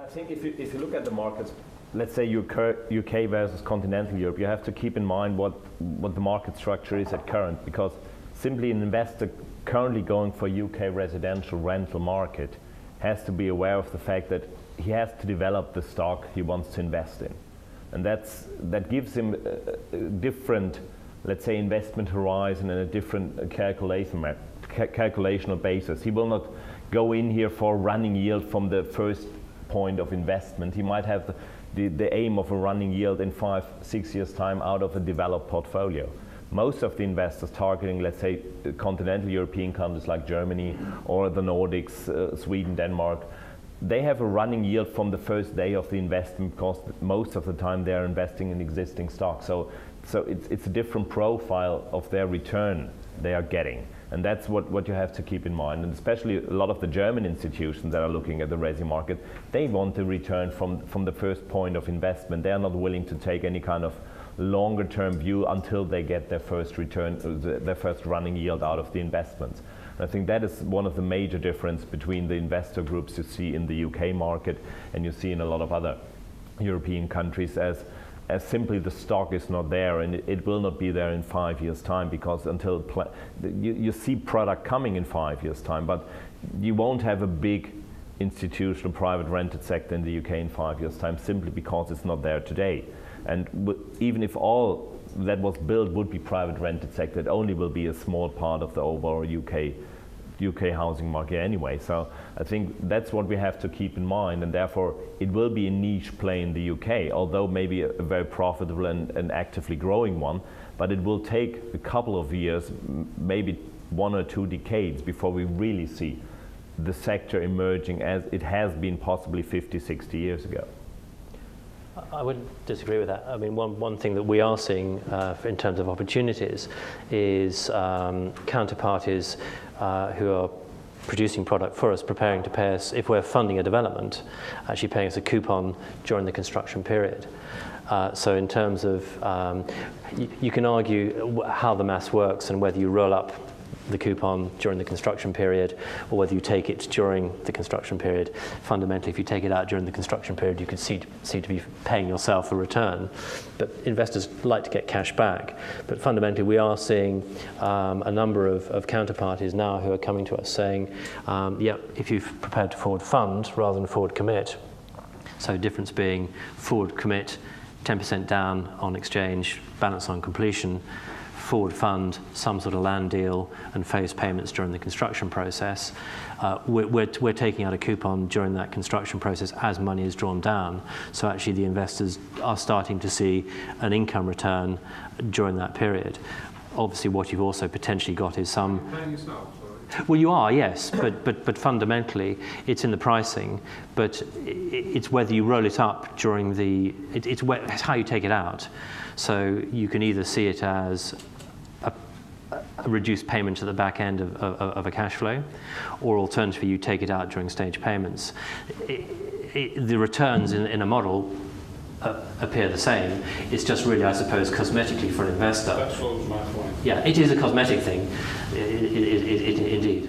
think if you look at the markets, let's say UK versus continental Europe, you have to keep in mind what the market structure is at current, because simply an investor currently going for UK residential rental market has to be aware of the fact that he has to develop the stock he wants to invest in. And that gives him a different, let's say, investment horizon and a different calculational basis. He will not go in here for running yield from the first point of investment. He might have the aim of a running yield in 5-6 years time out of a developed portfolio. Most of the investors targeting, let's say, continental European countries like Germany or the Nordics, Sweden, Denmark, they have a running yield from the first day of the investment, because most of the time they're investing in existing stock. So it's a different profile of their return they are getting. And that's what you have to keep in mind. And especially a lot of the German institutions that are looking at the resi market, they want a return from the first point of investment. They are not willing to take any kind of longer term view until they get their first return, their first running yield out of the investments. I think that is one of the major difference between the investor groups you see in the UK market and you see in a lot of other European countries, as simply the stock is not there, and it will not be there in 5 years' time, because until you see product coming in 5 years' time, but you won't have a big institutional private rented sector in the UK in 5 years' time, simply because it's not there today. And even if all that was built would be private rented sector, it only will be a small part of the overall UK housing market anyway. So I think that's what we have to keep in mind, and therefore it will be a niche play in the UK, although maybe a very profitable and actively growing one, but it will take a couple of years, maybe 1 or 2 decades, before we really see the sector emerging as it has been possibly 50, 60 years ago. I wouldn't disagree with that. I mean, one thing that we are seeing in terms of opportunities is counterparties who are producing product for us, preparing to pay us, if we're funding a development, actually paying us a coupon during the construction period. So in terms of, you can argue how the maths works and whether you roll up the coupon during the construction period or whether you take it during the construction period. Fundamentally, if you take it out during the construction period, you can seem to be paying yourself a return. But investors like to get cash back. But fundamentally, we are seeing a number of counterparties now who are coming to us saying, yeah, if you've prepared to forward fund rather than forward commit, so difference being forward commit, 10% down on exchange, balance on completion, forward fund some sort of land deal and phase payments during the construction process. We're taking out a coupon during that construction process as money is drawn down. So actually the investors are starting to see an income return during that period. Obviously what you've also potentially got is some... Are you paying yourself? Sorry. Well, you are, yes, but fundamentally it's in the pricing, but it's whether you roll it up during the... It's how you take it out. So you can either see it as a reduced payment at the back end of a cash flow, or alternatively you take it out during stage payments. The returns in a model appear the same. It's just really, I suppose, cosmetically for an investor. That's what was my point. Yeah, it is a cosmetic thing, indeed.